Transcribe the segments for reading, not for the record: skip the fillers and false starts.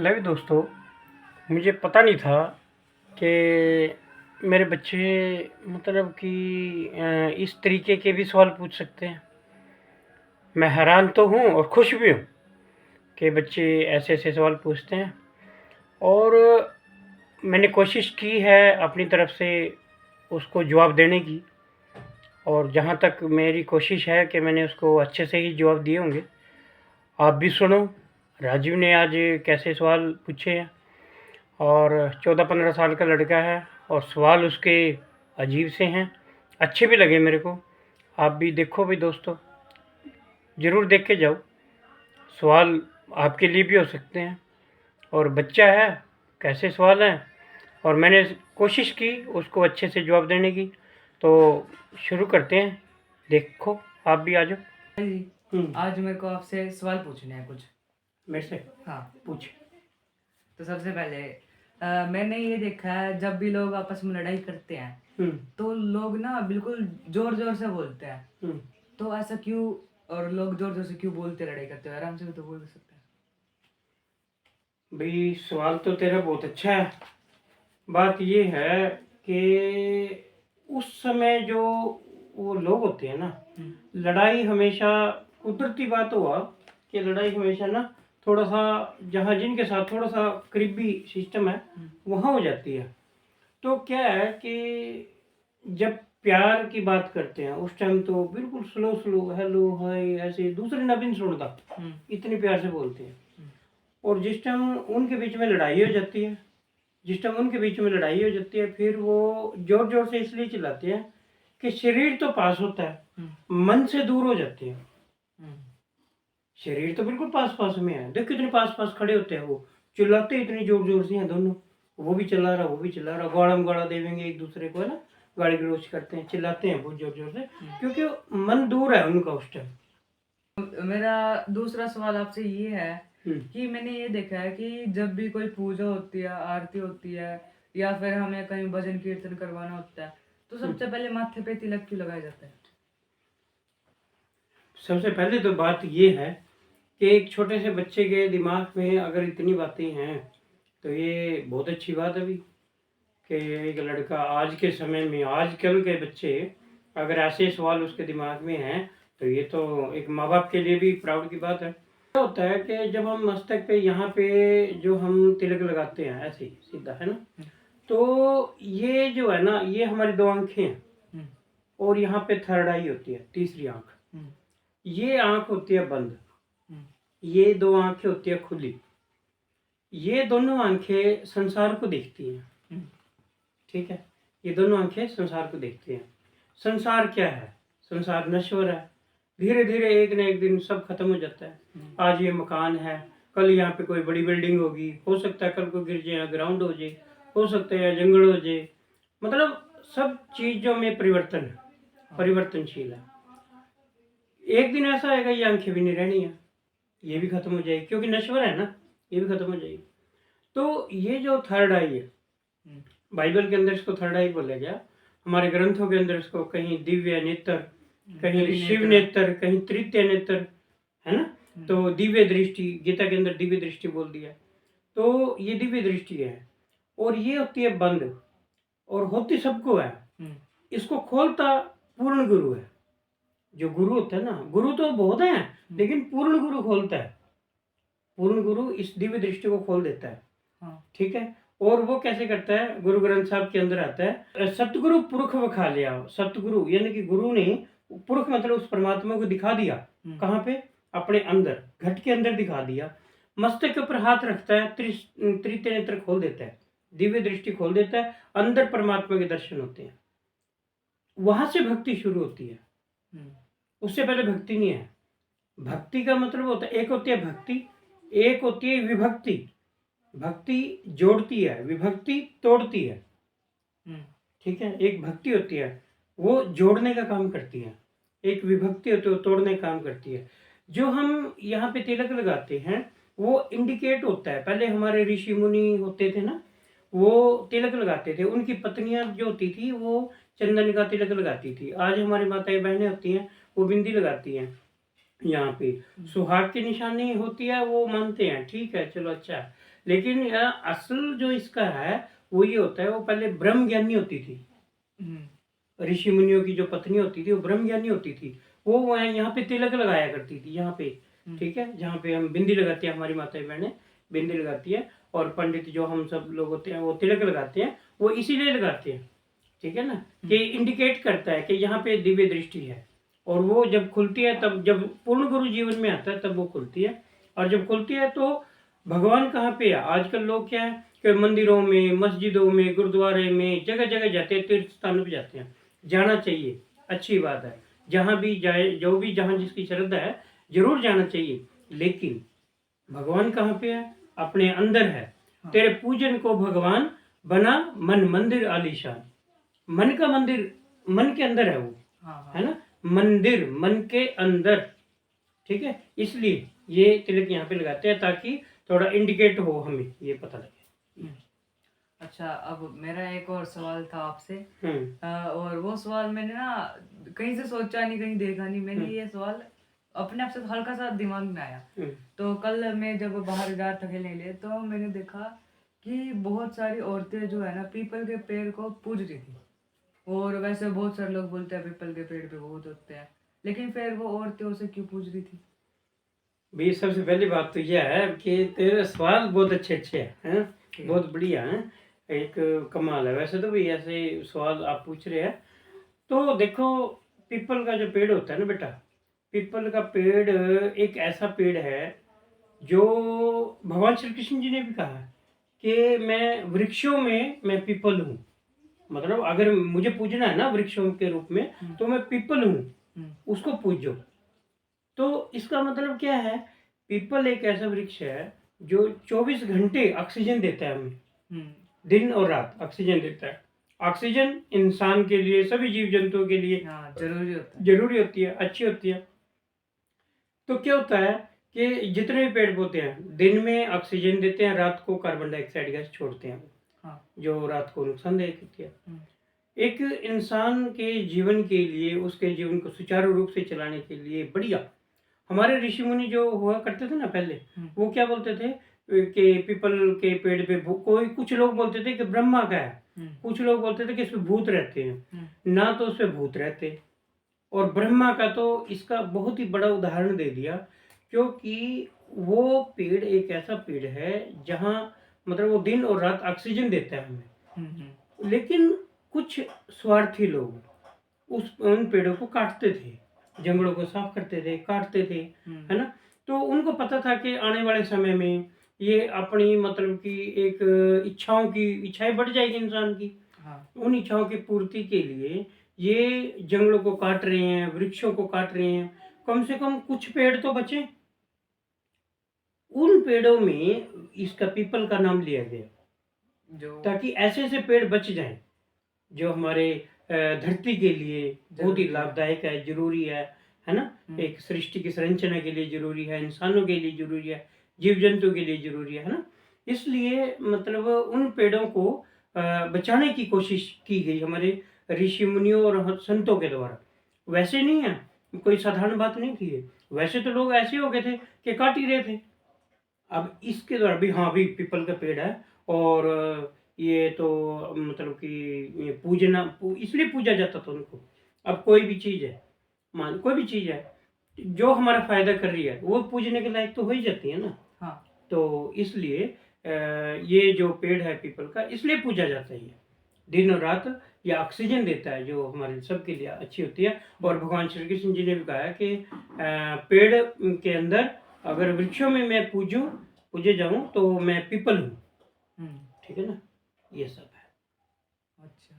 ले भी दोस्तों, मुझे पता नहीं था कि मेरे बच्चे मतलब कि इस तरीके के भी सवाल पूछ सकते हैं। मैं हैरान तो हूँ और खुश भी हूँ कि बच्चे ऐसे ऐसे सवाल पूछते हैं। और मैंने कोशिश की है अपनी तरफ से उसको जवाब देने की, और जहाँ तक मेरी कोशिश है कि मैंने उसको अच्छे से ही जवाब दिए होंगे। आप भी सुनो, राजीव ने आज कैसे सवाल पूछे हैं। और 14-15 साल का लड़का है और सवाल उसके अजीब से हैं, अच्छे भी लगे मेरे को। आप भी देखो भाई दोस्तों, ज़रूर देख के जाओ, सवाल आपके लिए भी हो सकते हैं। और बच्चा है, कैसे सवाल हैं, और मैंने कोशिश की उसको अच्छे से जवाब देने की। तो शुरू करते हैं, देखो आप भी आ जाओ। जी, आज मेरे को आपसे सवाल पूछने हैं कुछ। मेरे से हाँ, पूछ। तो सबसे पहले मैंने ये देखा है जब भी लोग आपस में लड़ाई करते हैं तो लोग ना बिल्कुल जोर जोर से बोलते हैं। तो ऐसा क्यों? और लोग जोर जोर से क्यों बोलते लड़ाई करते हैं? आराम से भी तो बोल सकते हैं। भाई सवाल तो तेरा बहुत अच्छा है। बात ये है कि उस समय जो वो लोग होते हैं ना, लड़ाई हमेशा कुदरती बात हुआ कि लड़ाई हमेशा ना थोड़ा सा जहाँ जिनके साथ थोड़ा सा करीबी सिस्टम है वहाँ हो जाती है। तो क्या है कि जब प्यार की बात करते हैं उस टाइम तो बिल्कुल स्लो स्लो हेलो हाय ऐसे दूसरे ना भी नहीं सुनता, इतने प्यार से बोलते हैं। और जिस टाइम उनके बीच में लड़ाई हो जाती है, फिर वो जोर जोर से इसलिए चिल्लाते हैं कि शरीर तो पास होता है, मन से दूर हो जाते हैं। शरीर तो बिल्कुल पास पास में है, देख कितने पास पास खड़े होते हैं, वो चिल्लाते इतनी जोर जोर से हैं दोनों। वो भी चिल्ला रहा, वो भी चिल्ला रहा, गाड़म गाड़ा देवेंगे एक दूसरे को, है ना, गाड़ी गलौज करते हैं, चिल्लाते हैं बहुत जोर जोर से, क्योंकि मन दूर है उनका उस टाइम। मेरा दूसरा सवाल आपसे ये है कि मैंने ये देखा है कि जब भी कोई पूजा होती है, आरती होती है, या फिर हमें कहीं भजन कीर्तन करवाना होता है, तो सबसे पहले माथे पे तिलक क्यों लगाया जाता है? सबसे पहले तो बात ये है कि एक छोटे से बच्चे के दिमाग में अगर इतनी बातें हैं तो ये बहुत अच्छी बात है भी कि एक लड़का आज के समय में, आजकल के बच्चे अगर ऐसे सवाल उसके दिमाग में हैं तो ये तो एक माँ बाप के लिए भी प्राउड की बात है। क्या होता है कि जब हम मस्तक पे यहाँ पे जो हम तिलक लगाते हैं ऐसे ही सीधा, है ना, तो ये जो है ना ये हमारी दो आंखें हैं और यहाँ पे थर्ड आई होती है, तीसरी आंख। ये आंख होती है बंद, ये दो आंखें होती है खुली। ये दोनों आंखें संसार को देखती हैं, ठीक है, ये दोनों आंखें संसार को देखती हैं। संसार क्या है? संसार नश्वर है, धीरे धीरे एक न एक दिन सब खत्म हो जाता है। आज ये मकान है, कल यहाँ पे कोई बड़ी बिल्डिंग होगी, हो सकता है कल को गिर जाए, ग्राउंड हो जाए, हो सकता है जंगल हो जाए, मतलब सब चीजों में परिवर्तन है, परिवर्तनशील है। एक दिन ऐसा आएगा ये आंखें भी नहीं रहनी है, ये भी खत्म हो जाएगी, क्योंकि नश्वर है ना, ये भी खत्म हो जाएगी। तो ये जो थर्ड आई है, बाइबल के अंदर इसको थर्ड आई बोला गया, हमारे ग्रंथों के अंदर इसको कहीं दिव्य नेत्र, कहीं शिव नेत्र, कहीं तृतीय नेत्र, है ना। तो दिव्य दृष्टि, गीता के अंदर दिव्य दृष्टि बोल दिया। तो ये दिव्य दृष्टि है और ये होती है बंद और होती सबको है। इसको खोलता पूर्ण गुरु है। जो गुरु होता है ना, गुरु तो बहुत है लेकिन पूर्ण गुरु खोलता है। पूर्ण गुरु इस दिव्य दृष्टि को खोल देता है, ठीक है। और वो कैसे करता है? गुरु ग्रंथ साहब के अंदर आता है, सतगुरु पुरख वखा लिया। सतगुरु यानी कि गुरु ने, पुरख मतलब उस परमात्मा को दिखा दिया। कहाँ पे? अपने अंदर, घट के अंदर दिखा दिया। मस्तक के ऊपर हाथ रखता है, तृतीय नेत्र खोल देता है, दिव्य दृष्टि खोल देता है, अंदर परमात्मा के दर्शन होते हैं। वहां से भक्ति शुरू होती है, उससे पहले भक्ति नहीं है। भक्ति का मतलब होता है, एक होती है भक्ति, एक होती है विभक्ति। भक्ति जोड़ती है, विभक्ति तोड़ती है, ठीक है। एक भक्ति होती है वो जोड़ने का काम करती है, एक विभक्ति होती है वो तोड़ने का काम करती है। जो हम यहाँ पे तिलक लगाते हैं वो इंडिकेट होता है। पहले हमारे ऋषि मुनि होते थे ना, वो तिलक लगाते थे, उनकी पत्नियां जो होती थी वो चंदन का तिलक लगाती थी। आज हमारी माताएं बहनें होती हैं वो बिंदी लगाती हैं, यहाँ पे सुहाग की निशानी होती है, वो मानते हैं, ठीक है, चलो अच्छा है। लेकिन असल जो इसका है वो ये होता है, वो पहले ब्रह्म ज्ञानी होती थी, हम्म, ऋषि मुनियों की जो पत्नी होती थी वो ब्रह्म ज्ञानी होती थी। वो वहाँ यहाँ पे तिलक लगाया करती थी, यहाँ पे, ठीक है, जहाँ पे हम बिंदी लगाते हैं, हमारी माताएं बहनें बिंदी लगाती है, और पंडित जो हम सब लोग होते हैं वो तिलक लगाते हैं, वो इसीलिए लगाते हैं, ठीक है ना, कि इंडिकेट करता है कि यहाँ पे दिव्य दृष्टि है। और वो जब खुलती है, तब जब पूर्ण गुरु जीवन में आता है तब वो खुलती है, और जब खुलती है तो भगवान कहाँ पे है। आजकल लोग क्या है कि मंदिरों में, मस्जिदों में, गुरुद्वारे में, जगह जगह जाते हैं, तीर्थ स्थानों पर जाते हैं, जाना चाहिए, अच्छी बात है, जहाँ भी जाए, जो भी जहाँ जिसकी श्रद्धा है जरूर जाना चाहिए। लेकिन भगवान कहाँ पे है? अपने अंदर है। तेरे पूजन को भगवान बना मन मंदिर आलीशान। मन का मंदिर मन के अंदर है वो, है ना, मंदिर मन के अंदर, ठीक है। इसलिए ये तिलक यहाँ पे लगाते हैं ताकि थोड़ा इंडिकेट हो, हमें ये पता लगे। अच्छा, अब मेरा एक और सवाल था आपसे। हम्म और वो सवाल मैंने ना कहीं से सोचा नहीं, कहीं देखा नहीं, मैंने ये सवाल अपने आप से हल्का सा दिमाग में आया। तो कल मैं जब बाहर गया था खेलने के लिए, तो मैंने देखा कि बहुत सारी औरतें जो है ना पीपल के पेड़ को पूज रही थी। और वैसे बहुत सारे लोग बोलते हैं पीपल के पेड़ पे भूत होते हैं, लेकिन फिर वो औरतें उसे क्यों पूज रही थी? भाई सबसे पहली बात तो यह है कि तेरे सवाल बहुत अच्छे अच्छे हैं, बहुत बढ़िया हैं, एक कमाल है। वैसे तो भाई ऐसे सवाल आप पूछ रहे हैं, तो देखो, पीपल का जो पेड़ होता है ना बेटा, पीपल का पेड़ एक ऐसा पेड़ है जो भगवान श्री कृष्ण जी ने भी कहा है कि मैं वृक्षों में मैं पीपल हूँ। मतलब अगर मुझे पूजना है ना वृक्षों के रूप में, तो मैं पीपल हूँ, उसको पूजो। तो इसका मतलब क्या है? पीपल एक ऐसा वृक्ष है जो 24 घंटे ऑक्सीजन देता है हमें, दिन और रात ऑक्सीजन देता है। ऑक्सीजन इंसान के लिए, सभी जीव जंतुओं के लिए जरूरी होती है, अच्छी होती है। तो क्या होता है कि जितने भी पेड़ पौधे हैं दिन में ऑक्सीजन देते हैं, रात को कार्बन डाइऑक्साइड गैस छोड़ते हैं, जो रात को नुकसानदायक होती है। एक इंसान के जीवन के लिए, उसके जीवन को सुचारू रूप से चलाने के लिए बढ़िया, हमारे ऋषि मुनि जो हुआ करते थे ना पहले, वो क्या बोलते थे कि पीपल के पेड़ पे कोई, कुछ लोग बोलते थे कि ब्रह्मा का है, कुछ लोग बोलते थे कि इसमें भूत रहते हैं। ना तो उसमें भूत रहते, और ब्रह्मा का तो इसका बहुत ही बड़ा उदाहरण दे दिया, क्योंकि वो पेड़ एक ऐसा पेड़ है जहाँ मतलब वो दिन और रात ऑक्सीजन देता है हमें। लेकिन कुछ स्वार्थी लोग उन पेड़ों को काटते थे, जंगलों को साफ करते थे, काटते थे, है ना। तो उनको पता था कि आने वाले समय में ये अपनी मतलब कि एक इच्छाएं बढ़ जाएगी इंसान की। उन इच्छाओं की पूर्ति के लिए ये जंगलों को काट रहे हैं, वृक्षों को काट रहे हैं। कम से कम कुछ पेड़ तो बचे। उन पेड़ों में इसका पीपल का नाम लिया गया, ताकि ऐसे ऐसे पेड़ बच जाएं जो हमारे धरती के लिए बहुत ही लाभदायक है, जरूरी है ना। एक सृष्टि की संरचना के लिए जरूरी है, इंसानों के लिए जरूरी है, जीव जंतु के लिए जरूरी है ना। इसलिए मतलब उन पेड़ों को बचाने की कोशिश की गई हमारे ऋषि मुनियों और संतों के द्वारा। वैसे नहीं है, कोई साधारण बात नहीं थी ये। वैसे तो लोग ऐसे हो गए थे कि काट ही रहे थे। अब इसके द्वारा भी, हाँ भी पीपल का पेड़ है, और ये तो मतलब कि ये इसलिए पूजा जाता था उनको। अब कोई भी चीज़ है, मान कोई भी चीज़ है जो हमारा फायदा कर रही है, वो पूजने के लायक तो हो ही जाती है ना। तो इसलिए ये जो पेड़ है पीपल का, इसलिए पूजा जाता है। ये दिन और रात ये ऑक्सीजन देता है जो हमारे सबके लिए अच्छी होती है। और भगवान श्री कृष्ण जी ने भी कहा है कि पेड़ के अंदर अगर वृक्षों में मैं पूजे जाऊं तो मैं पीपल हूँ, ठीक है ना। ये सब है। अच्छा,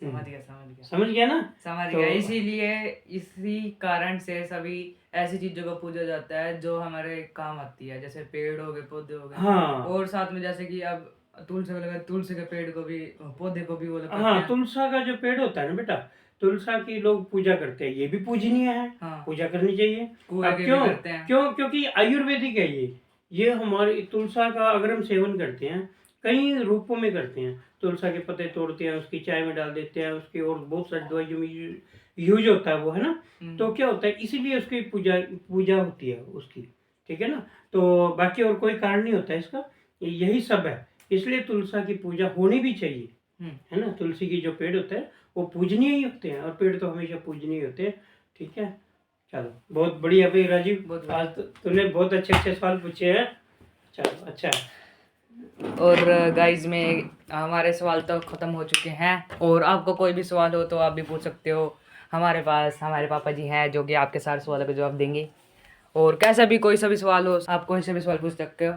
समझ गया ना। समझ गया। इसीलिए इसी कारण से सभी ऐसी चीजों को पूजा जाता है जो हमारे काम आती है, जैसे पेड़ हो गए, पौधे हो गए। हाँ। और साथ में जैसे कि अब तुलसी लगा, तुलसी के पेड़ को भी, पौधे को भी वो लगता है। हाँ, तुलसा का जो पेड़ होता है ना बेटा, तुलसा की लोग पूजा करते हैं, ये भी पूजनीय है। पूजा करनी चाहिए। अब क्यों? क्योंकि आयुर्वेदिक है ये हमारे तुलसा का अगर हम सेवन करते हैं, कई रूपों में करते हैं। तुलसा के पत्ते तोड़ते हैं, उसकी चाय में डाल देते हैं, उसकी और बहुत सारी दवाइयों में यूज होता है वो, है ना। तो क्या होता है, इसीलिए उसकी पूजा होती है उसकी, ठीक है ना। तो बाकी और कोई कारण नहीं होता है इसका। यही सब है। इसलिए तुलसा की पूजा होनी भी चाहिए, हम्म। है ना। तुलसी की जो पेड़ होते हैं वो पूजनीय ही होते हैं, और पेड़ तो हमेशा पूजनीय होते हैं। ठीक है, चलो बहुत बढ़िया भाई राजीव, बहुत आज तूने बहुत अच्छे अच्छे सवाल पूछे हैं। चलो अच्छा है। और गाइज में हमारे सवाल तो ख़त्म हो चुके हैं, और आपको कोई भी सवाल हो तो आप भी पूछ सकते हो। हमारे पास हमारे पापा जी हैं जो कि आपके सारे सवालों का जवाब देंगे, और कैसा भी कोई सा भी सवाल हो आप कोई से भी सवाल पूछ सकते हो।